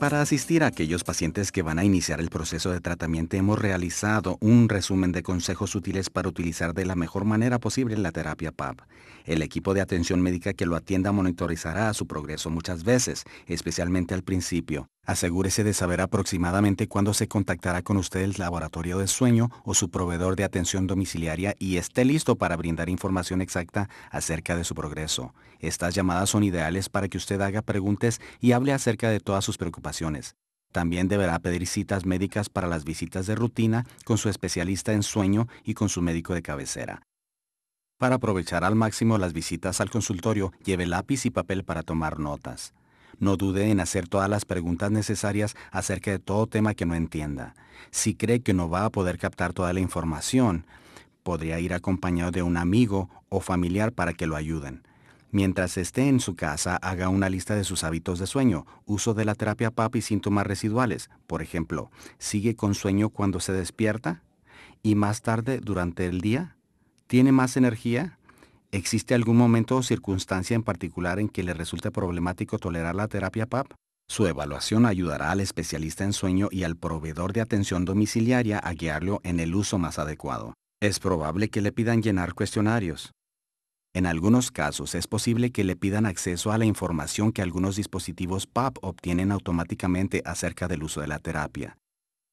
Para asistir a aquellos pacientes que van a iniciar el proceso de tratamiento, hemos realizado un resumen de consejos útiles para utilizar de la mejor manera posible la terapia PAP. El equipo de atención médica que lo atienda monitorizará su progreso muchas veces, especialmente al principio. Asegúrese de saber aproximadamente cuándo se contactará con usted el laboratorio de sueño o su proveedor de atención domiciliaria y esté listo para brindar información exacta acerca de su progreso. Estas llamadas son ideales para que usted haga preguntas y hable acerca de todas sus preocupaciones. También deberá pedir citas médicas para las visitas de rutina con su especialista en sueño y con su médico de cabecera. Para aprovechar al máximo las visitas al consultorio, lleve lápiz y papel para tomar notas. No dude en hacer todas las preguntas necesarias acerca de todo tema que no entienda. Si cree que no va a poder captar toda la información, podría ir acompañado de un amigo o familiar para que lo ayuden. Mientras esté en su casa, haga una lista de sus hábitos de sueño, uso de la terapia PAP y síntomas residuales. Por ejemplo, ¿sigue con sueño cuando se despierta? ¿Y más tarde durante el día? ¿Tiene más energía? ¿Existe algún momento o circunstancia en particular en que le resulte problemático tolerar la terapia PAP? Su evaluación ayudará al especialista en sueño y al proveedor de atención domiciliaria a guiarlo en el uso más adecuado. Es probable que le pidan llenar cuestionarios. En algunos casos es posible que le pidan acceso a la información que algunos dispositivos PAP obtienen automáticamente acerca del uso de la terapia.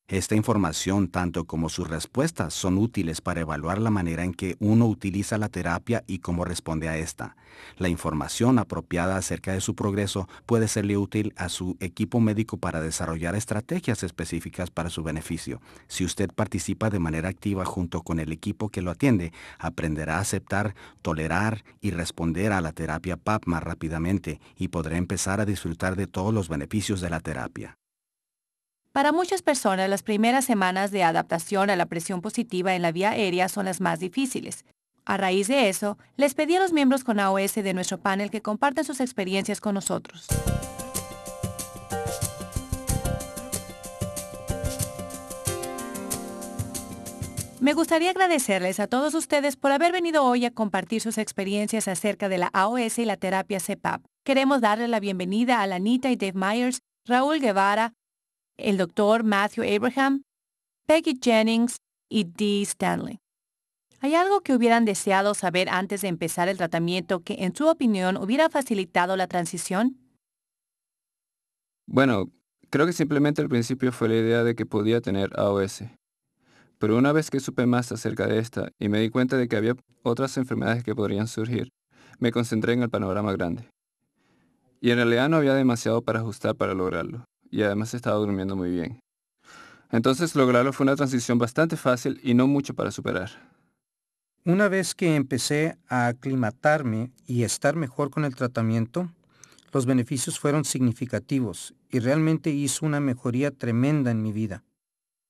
Esta información, tanto como sus respuestas, son útiles para evaluar la manera en que uno utiliza la terapia y cómo responde a esta. La información apropiada acerca de su progreso puede serle útil a su equipo médico para desarrollar estrategias específicas para su beneficio. Si usted participa de manera activa junto con el equipo que lo atiende, aprenderá a aceptar, tolerar y responder a la terapia PAP más rápidamente y podrá empezar a disfrutar de todos los beneficios de la terapia. Para muchas personas, las primeras semanas de adaptación a la presión positiva en la vía aérea son las más difíciles. A raíz de eso, les pedí a los miembros con AOS de nuestro panel que compartan sus experiencias con nosotros. Me gustaría agradecerles a todos ustedes por haber venido hoy a compartir sus experiencias acerca de la AOS y la terapia CPAP. Queremos darle la bienvenida a Anita y Dave Myers, Raúl Guevara, el Dr. Matthew Abraham, Peggy Jennings y Dee Stanley. ¿Hay algo que hubieran deseado saber antes de empezar el tratamiento que, en su opinión, hubiera facilitado la transición? Bueno, creo que simplemente al principio fue la idea de que podía tener AOS. Pero una vez que supe más acerca de esta y me di cuenta de que había otras enfermedades que podrían surgir, me concentré en el panorama grande. Y en realidad no había demasiado para ajustar para lograrlo, y además estaba durmiendo muy bien. Entonces lograrlo fue una transición bastante fácil y no mucho para superar. Una vez que empecé a aclimatarme y estar mejor con el tratamiento, los beneficios fueron significativos y realmente hizo una mejoría tremenda en mi vida.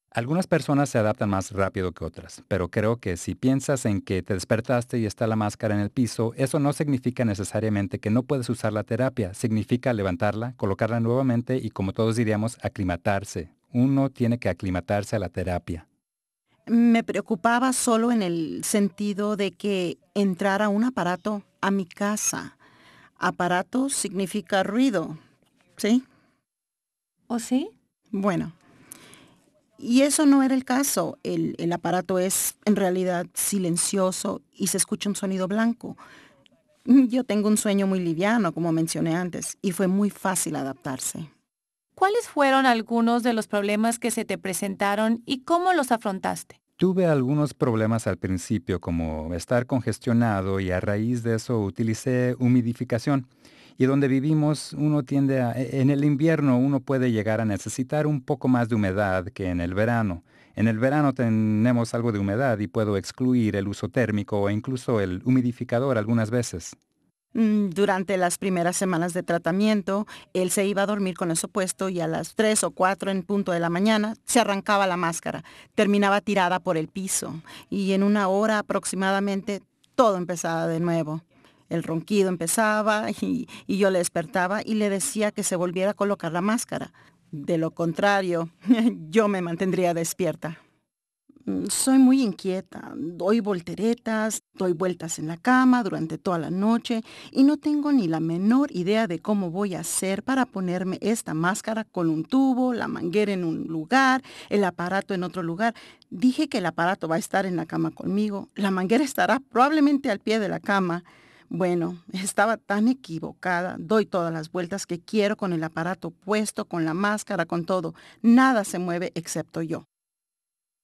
Algunas personas se adaptan más rápido que otras, pero creo que si piensas en que te despertaste y está la máscara en el piso, eso no significa necesariamente que no puedes usar la terapia. Significa levantarla, colocarla nuevamente y, como todos diríamos, aclimatarse. Uno tiene que aclimatarse a la terapia. Me preocupaba solo en el sentido de que entrara un aparato a mi casa. Aparato significa ruido, ¿sí? ¿O sí? Bueno, y eso no era el caso. El aparato es en realidad silencioso y se escucha un sonido blanco. Yo tengo un sueño muy liviano, como mencioné antes, y fue muy fácil adaptarse. ¿Cuáles fueron algunos de los problemas que se te presentaron y cómo los afrontaste? Tuve algunos problemas al principio, como estar congestionado, y a raíz de eso utilicé humidificación. Y donde vivimos, en el invierno uno puede llegar a necesitar un poco más de humedad que en el verano. En el verano tenemos algo de humedad y puedo excluir el uso térmico o incluso el humidificador algunas veces. Durante las primeras semanas de tratamiento, él se iba a dormir con eso puesto y a las 3 o 4 en punto de la mañana se arrancaba la máscara, terminaba tirada por el piso y en una hora aproximadamente todo empezaba de nuevo. El ronquido empezaba y yo le despertaba y le decía que se volviera a colocar la máscara. De lo contrario, yo me mantendría despierta. Soy muy inquieta, doy volteretas, doy vueltas en la cama durante toda la noche y no tengo ni la menor idea de cómo voy a hacer para ponerme esta máscara con un tubo, la manguera en un lugar, el aparato en otro lugar. Dije que el aparato va a estar en la cama conmigo, la manguera estará probablemente al pie de la cama. Bueno, estaba tan equivocada. Doy todas las vueltas que quiero con el aparato puesto, con la máscara, con todo. Nada se mueve excepto yo.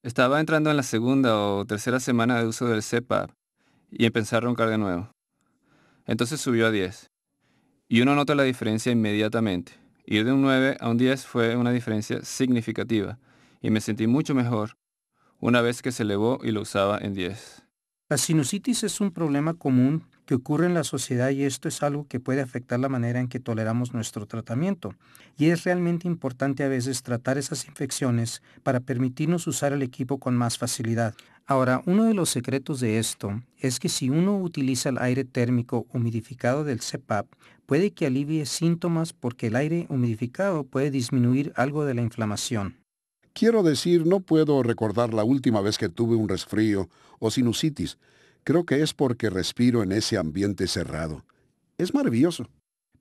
Estaba entrando en la segunda o tercera semana de uso del CPAP y empecé a roncar de nuevo. Entonces subió a 10. Y uno nota la diferencia inmediatamente. Ir de un 9 a un 10 fue una diferencia significativa y me sentí mucho mejor una vez que se elevó y lo usaba en 10. La sinusitis es un problema común que ocurre en la sociedad y esto es algo que puede afectar la manera en que toleramos nuestro tratamiento. Y es realmente importante a veces tratar esas infecciones para permitirnos usar el equipo con más facilidad. Ahora, uno de los secretos de esto es que si uno utiliza el aire térmico humidificado del CPAP, puede que alivie síntomas porque el aire humidificado puede disminuir algo de la inflamación. Quiero decir, no puedo recordar la última vez que tuve un resfrío o sinusitis. Creo que es porque respiro en ese ambiente cerrado. Es maravilloso.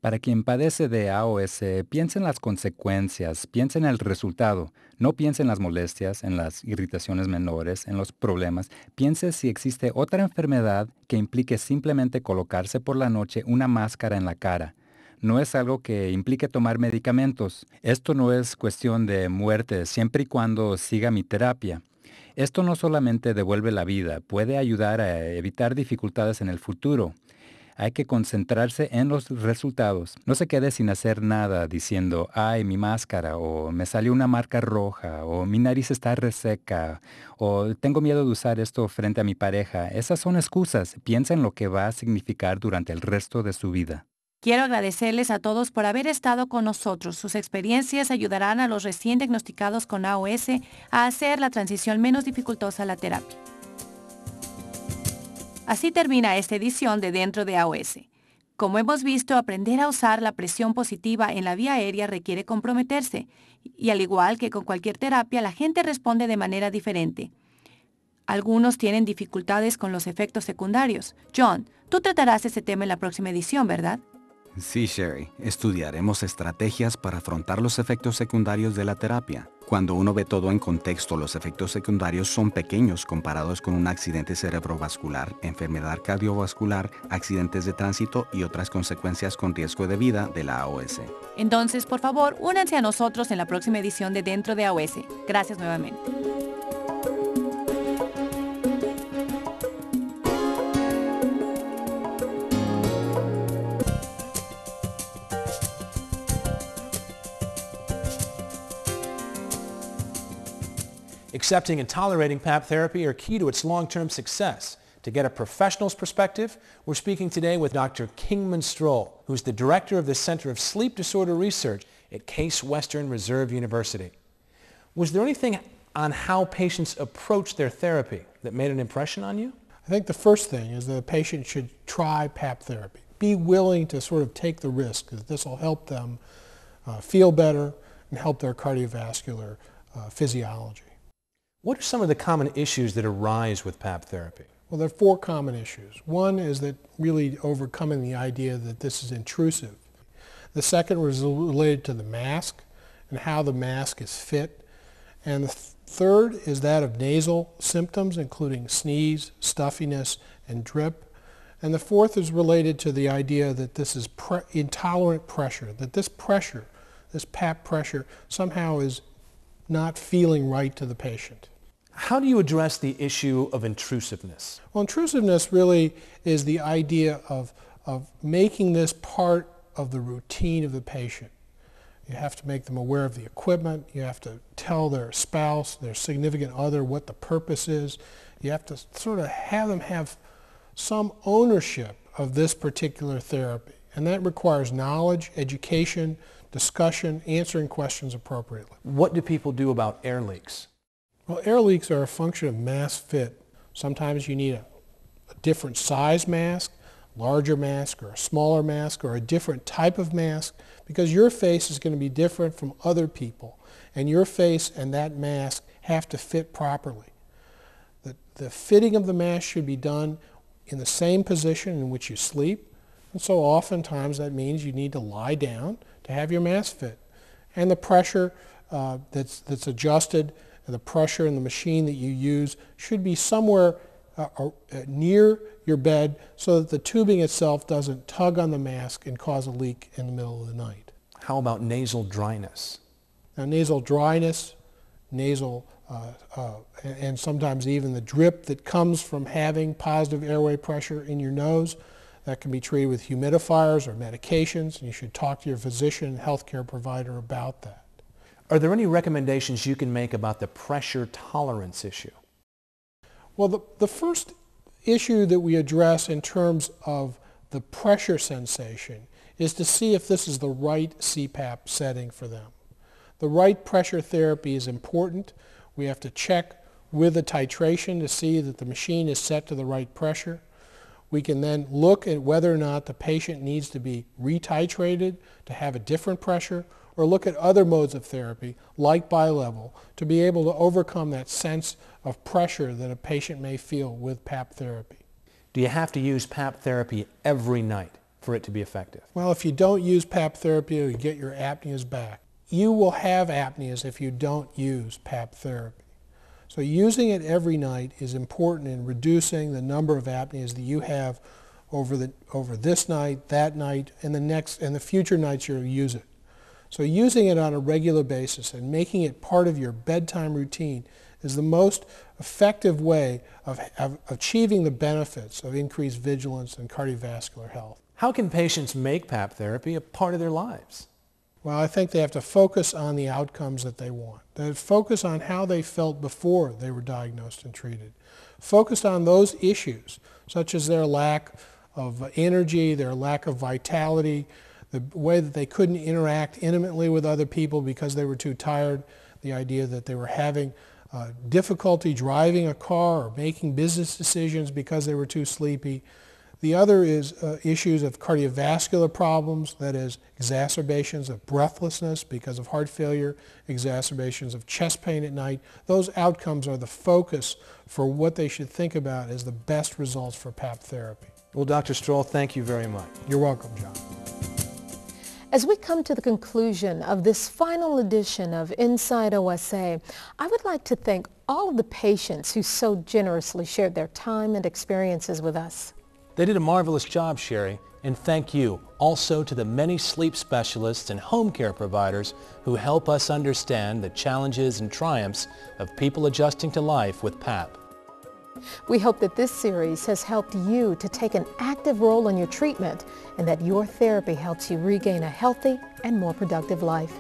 Para quien padece de AOS, piensa en las consecuencias, piensa en el resultado. No piense en las molestias, en las irritaciones menores, en los problemas. Piense si existe otra enfermedad que implique simplemente colocarse por la noche una máscara en la cara. No es algo que implique tomar medicamentos. Esto no es cuestión de muerte siempre y cuando siga mi terapia. Esto no solamente devuelve la vida, puede ayudar a evitar dificultades en el futuro. Hay que concentrarse en los resultados. No se quede sin hacer nada diciendo, ay, mi máscara, o me salió una marca roja, o mi nariz está reseca, o tengo miedo de usar esto frente a mi pareja. Esas son excusas. Piensa en lo que va a significar durante el resto de su vida. Quiero agradecerles a todos por haber estado con nosotros. Sus experiencias ayudarán a los recién diagnosticados con AOS a hacer la transición menos dificultosa a la terapia. Así termina esta edición de Dentro de AOS. Como hemos visto, aprender a usar la presión positiva en la vía aérea requiere comprometerse, y al igual que con cualquier terapia, la gente responde de manera diferente. Algunos tienen dificultades con los efectos secundarios. John, tú tratarás ese tema en la próxima edición, ¿verdad? Sí, Sherry. Estudiaremos estrategias para afrontar los efectos secundarios de la terapia. Cuando uno ve todo en contexto, los efectos secundarios son pequeños comparados con un accidente cerebrovascular, enfermedad cardiovascular, accidentes de tránsito y otras consecuencias con riesgo de vida de la AOS. Entonces, por favor, únanse a nosotros en la próxima edición de Dentro de AOS. Gracias nuevamente. Accepting and tolerating PAP therapy are key to its long-term success. To get a professional's perspective, we're speaking today with Dr. Kingman Stroll, who's the director of the Center of Sleep Disorder Research at Case Western Reserve University. Was there anything on how patients approach their therapy that made an impression on you? I think the first thing is that a patient should try PAP therapy. Be willing to sort of take the risk, because this will help them feel better and help their cardiovascular physiology. What are some of the common issues that arise with PAP therapy? Well, there are four common issues. One is that really overcoming the idea that this is intrusive. The second was related to the mask and how the mask is fit. And the third is that of nasal symptoms, including sneeze, stuffiness, and drip. And the fourth is related to the idea that this is intolerant pressure, that this pressure, this PAP pressure, somehow is not feeling right to the patient. How do you address the issue of intrusiveness? Well, intrusiveness really is the idea of making this part of the routine of the patient. You have to make them aware of the equipment. You have to tell their spouse, their significant other, what the purpose is. You have to sort of have them have some ownership of this particular therapy. And that requires knowledge, education, discussion, answering questions appropriately. What do people do about air leaks? Well, air leaks are a function of mask fit. Sometimes you need a different size mask, larger mask, or a smaller mask, or a different type of mask, because your face is going to be different from other people, and your face and that mask have to fit properly. The fitting of the mask should be done in the same position in which you sleep, and so oftentimes that means you need to lie down to have your mask fit. And the pressure that's adjusted, the pressure in the machine that you use should be somewhere near your bed so that the tubing itself doesn't tug on the mask and cause a leak in the middle of the night. How about nasal dryness? Now, nasal dryness, and sometimes even the drip that comes from having positive airway pressure in your nose, that can be treated with humidifiers or medications, and you should talk to your physician and healthcare provider about that. Are there any recommendations you can make about the pressure tolerance issue? Well, the first issue that we address in terms of the pressure sensation is to see if this is the right CPAP setting for them. The right pressure therapy is important. We have to check with the titration to see that the machine is set to the right pressure. We can then look at whether or not the patient needs to be retitrated to have a different pressure, or look at other modes of therapy, like bilevel, to be able to overcome that sense of pressure that a patient may feel with PAP therapy. Do you have to use PAP therapy every night for it to be effective? Well, if you don't use PAP therapy, you get your apneas back. You will have apneas if you don't use PAP therapy. So using it every night is important in reducing the number of apneas that you have over this night, that night, and the future nights you'll use it. So using it on a regular basis and making it part of your bedtime routine is the most effective way of achieving the benefits of increased vigilance and cardiovascular health. How can patients make PAP therapy a part of their lives? Well, I think they have to focus on the outcomes that they want. They focus on how they felt before they were diagnosed and treated. Focus on those issues, such as their lack of energy, their lack of vitality, the way that they couldn't interact intimately with other people because they were too tired, the idea that they were having difficulty driving a car or making business decisions because they were too sleepy. The other is issues of cardiovascular problems, that is, exacerbations of breathlessness because of heart failure, exacerbations of chest pain at night. Those outcomes are the focus for what they should think about as the best results for PAP therapy. Well, Dr. Stroll, thank you very much. You're welcome, John. As we come to the conclusion of this final edition of Inside OSA, I would like to thank all of the patients who so generously shared their time and experiences with us. They did a marvelous job, Sherry, and thank you also to the many sleep specialists and home care providers who help us understand the challenges and triumphs of people adjusting to life with PAP. We hope that this series has helped you to take an active role in your treatment and that your therapy helps you regain a healthy and more productive life.